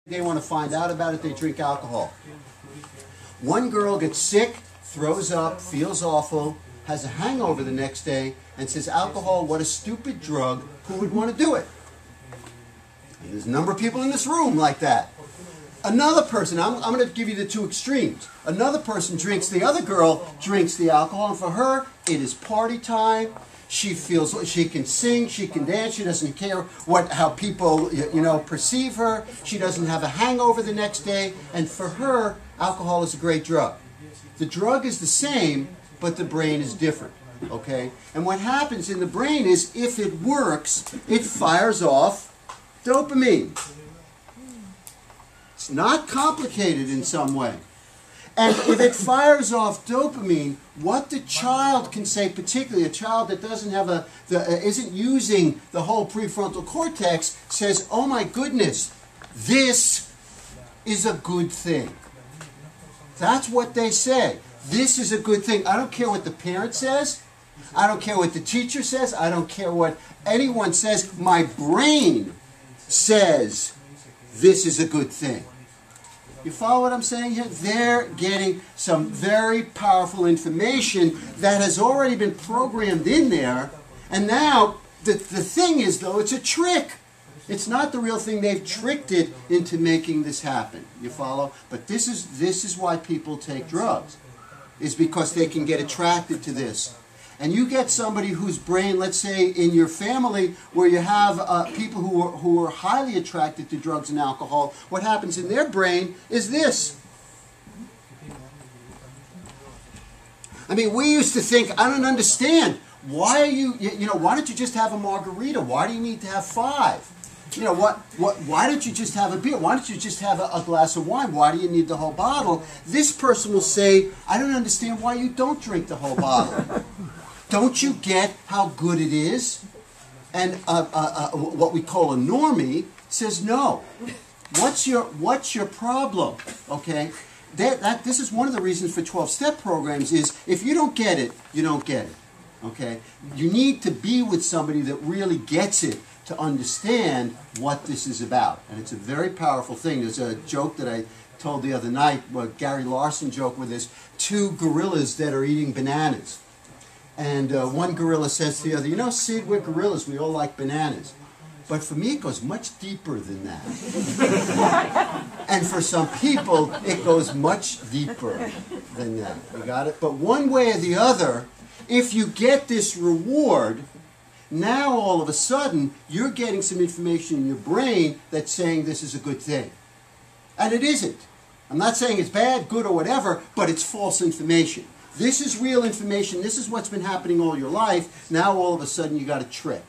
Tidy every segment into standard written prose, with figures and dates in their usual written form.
They want to find out about it, they drink alcohol. One girl gets sick, throws up, feels awful, has a hangover the next day, and says, alcohol, what a stupid drug, who would want to do it? And there's a number of people in this room like that. Another person, I'm going to give you the two extremes. Another person drinks, the other girl drinks the alcohol, and for her, it is party time. She feels she can sing, she can dance, she doesn't care how people perceive her. She doesn't have a hangover the next day, and for her, alcohol is a great drug. The drug is the same, but the brain is different. Okay? And what happens in the brain is, if it works, it fires off dopamine. It's not complicated in some way. And if it fires off dopamine, what the child can say, particularly a child that doesn't have isn't using the whole prefrontal cortex, says, oh my goodness, this is a good thing. That's what they say. This is a good thing. I don't care what the parent says. I don't care what the teacher says. I don't care what anyone says. My brain says this is a good thing. You follow what I'm saying here? They're getting some very powerful information that has already been programmed in there. And now, the thing is, though, it's a trick. It's not the real thing. They've tricked it into making this happen. You follow? But this is why people take drugs. Is because they can get attracted to this. And you get somebody whose brain, let's say in your family, where you have people who are highly attracted to drugs and alcohol, what happens in their brain is this. I mean, we used to think, I don't understand, why are why don't you just have a margarita? Why do you need to have 5? Why don't you just have a beer? Why don't you just have a glass of wine? Why do you need the whole bottle? This person will say, I don't understand why you don't drink the whole bottle. Don't you get how good it is? And what we call a normie says, no. What's your problem? Okay? This is one of the reasons for 12-step programs is, if you don't get it, you don't get it. Okay? You need to be with somebody that really gets it to understand what this is about. And it's a very powerful thing. There's a joke that I told the other night, Gary Larson joke with this, 2 gorillas that are eating bananas. And one gorilla says to the other, Sid, we're gorillas, we all like bananas. But for me, it goes much deeper than that. And for some people, it goes much deeper than that. You got it? But one way or the other, if you get this reward, now all of a sudden, you're getting some information in your brain that's saying this is a good thing. And it isn't. I'm not saying it's bad, good, or whatever, but it's false information. This is real information. This is what's been happening all your life. Now all of a sudden you got a trick.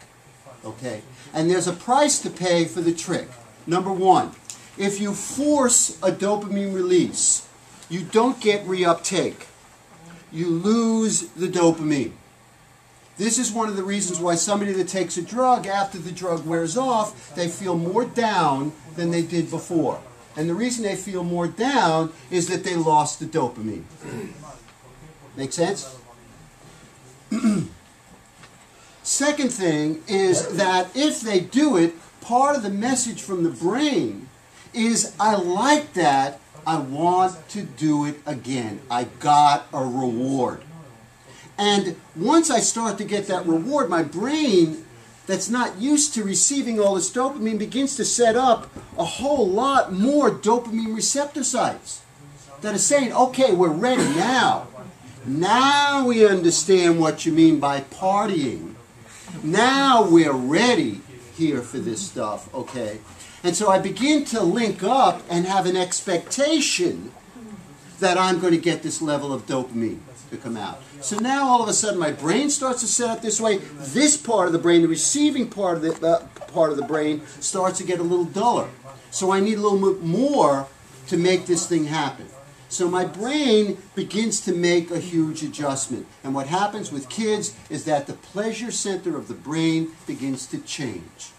Okay? And there's a price to pay for the trick. Number 1, if you force a dopamine release, you don't get reuptake. You lose the dopamine. This is one of the reasons why somebody that takes a drug, after the drug wears off, they feel more down than they did before. And the reason they feel more down is that they lost the dopamine. Make sense? Second thing is that if they do it, part of the message from the brain is, I like that, I want to do it again. I got a reward. And once I start to get that reward, my brain, that's not used to receiving all this dopamine, begins to set up a whole lot more dopamine receptor sites that are saying, okay, we're ready now. Now we understand what you mean by partying. Now we're ready here for this stuff, okay? And so I begin to link up and have an expectation that I'm going to get this level of dopamine to come out. So now all of a sudden my brain starts to set up this way. This part of the brain, the receiving part of the brain, starts to get a little duller. So I need a little bit more to make this thing happen. So my brain begins to make a huge adjustment. And what happens with kids is that the pleasure center of the brain begins to change.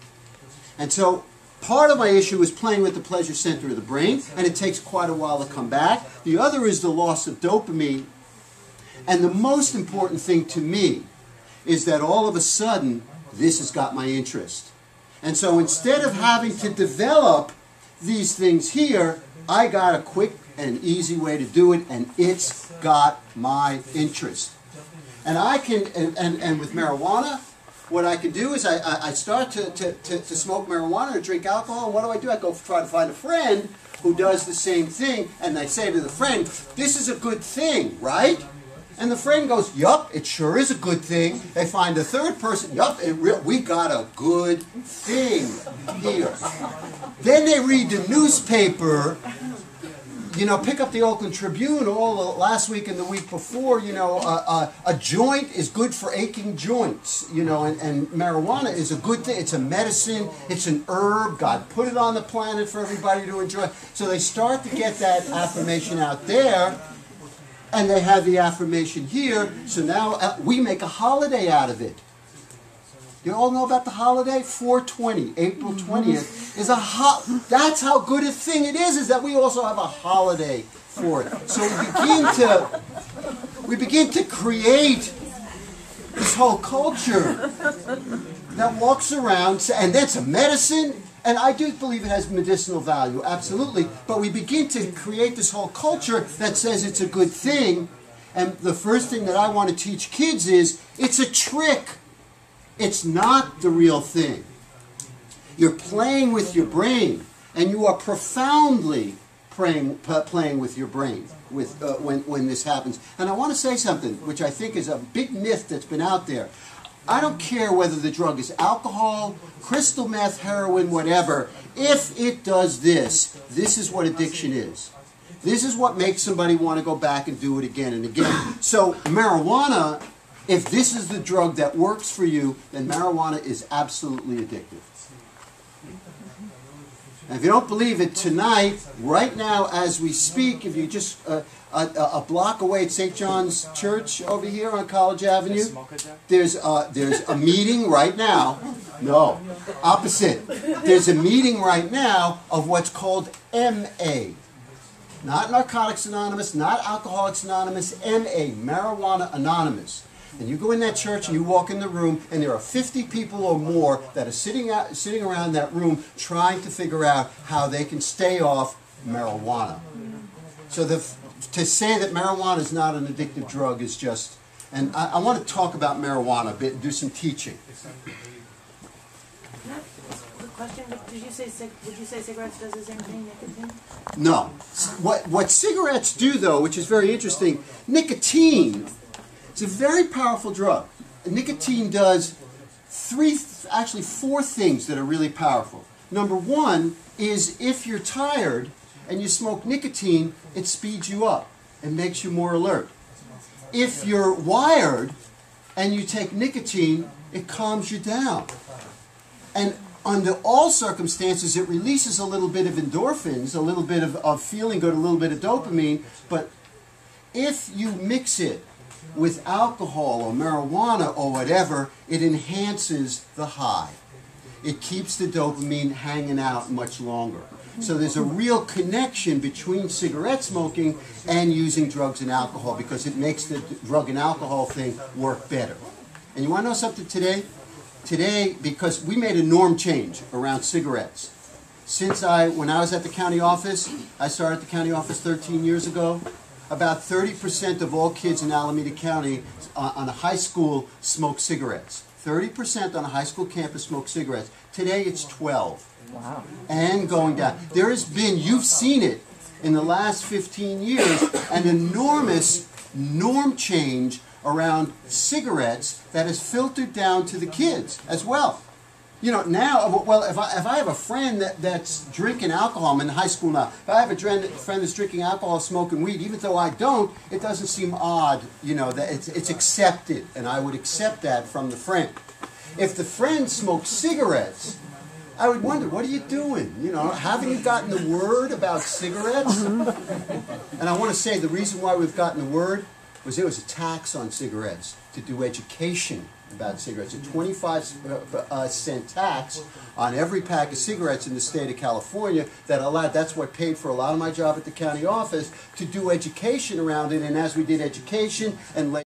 And so part of my issue is playing with the pleasure center of the brain, and it takes quite a while to come back. The other is the loss of dopamine. And the most important thing to me is that all of a sudden, this has got my interest. And so instead of having to develop these things here, I got a quick and easy way to do it, and it's got my interest. And I can, and with marijuana, what I can do is I start to smoke marijuana or drink alcohol, and what do? I go try to find a friend who does the same thing, and I say to the friend, this is a good thing, right? And the friend goes, yup, it sure is a good thing. They find a third person, yup, we got a good thing here. Then they read the newspaper, you know, pick up the Oakland Tribune all last week and the week before, you know, a joint is good for aching joints, you know, and marijuana is a good thing. It's a medicine, it's an herb, God put it on the planet for everybody to enjoy. So they start to get that affirmation out there, and they have the affirmation here, so now we make a holiday out of it. You all know about the holiday? 4/20, April 20th, is that's how good a thing it is that we also have a holiday for it. So we begin to create this whole culture that walks around, and that's a medicine, and I do believe it has medicinal value, absolutely, but we begin to create this whole culture that says it's a good thing, and the first thing that I want to teach kids is, it's a trick. It's not the real thing. You're playing with your brain, and you are profoundly playing with your brain when this happens. And I want to say something, which I think is a big myth that's been out there. I don't care whether the drug is alcohol, crystal meth, heroin, whatever. If it does this, this is what addiction is. This is what makes somebody want to go back and do it again and again. So marijuana, if this is the drug that works for you, then marijuana is absolutely addictive. And if you don't believe it, tonight, right now as we speak, if you just a block away at St. John's Church over here on College Avenue, there's a meeting right now. No, opposite. There's a meeting right now of what's called MA. Not Narcotics Anonymous, not Alcoholics Anonymous, MA, Marijuana Anonymous. And you go in that church and you walk in the room, and there are 50 people or more that are sitting around that room trying to figure out how they can stay off marijuana. So to say that marijuana is not an addictive drug is just, and I want to talk about marijuana a bit and do some teaching. Question, would you say cigarettes does the same thing, nicotine? No. What cigarettes do, though, which is very interesting, nicotine, it's a very powerful drug. Nicotine does actually four things that are really powerful. Number one is if you're tired and you smoke nicotine, it speeds you up and makes you more alert. If you're wired and you take nicotine, it calms you down. And under all circumstances, it releases a little bit of endorphins, a little bit of feeling good, a little bit of dopamine, but if you mix it with alcohol or marijuana or whatever, it enhances the high. It keeps the dopamine hanging out much longer. So there's a real connection between cigarette smoking and using drugs and alcohol, because it makes the drug and alcohol thing work better. And you want to know something today? Today, because we made a norm change around cigarettes. When I was at the county office, I started at the county office 13 years ago, about 30% of all kids in Alameda County on a high school smoke cigarettes. 30% on a high school campus smoke cigarettes. Today it's 12. Wow. And going down. There has been, you've seen it in the last 15 years, an enormous norm change around cigarettes that has filtered down to the kids as well. You know, now, well, if I have a friend that's drinking alcohol, I'm in high school now, if I have a friend that's drinking alcohol, smoking weed, even though I don't, it doesn't seem odd, you know, that it's accepted, and I would accept that from the friend. If the friend smokes cigarettes, I would wonder, what are you doing? You know, haven't you gotten the word about cigarettes? And I want to say the reason why we've gotten the word was there was a tax on cigarettes to do education about cigarettes, a 25-cent tax on every pack of cigarettes in the state of California that's what paid for a lot of my job at the county office, to do education around it. And as we did education and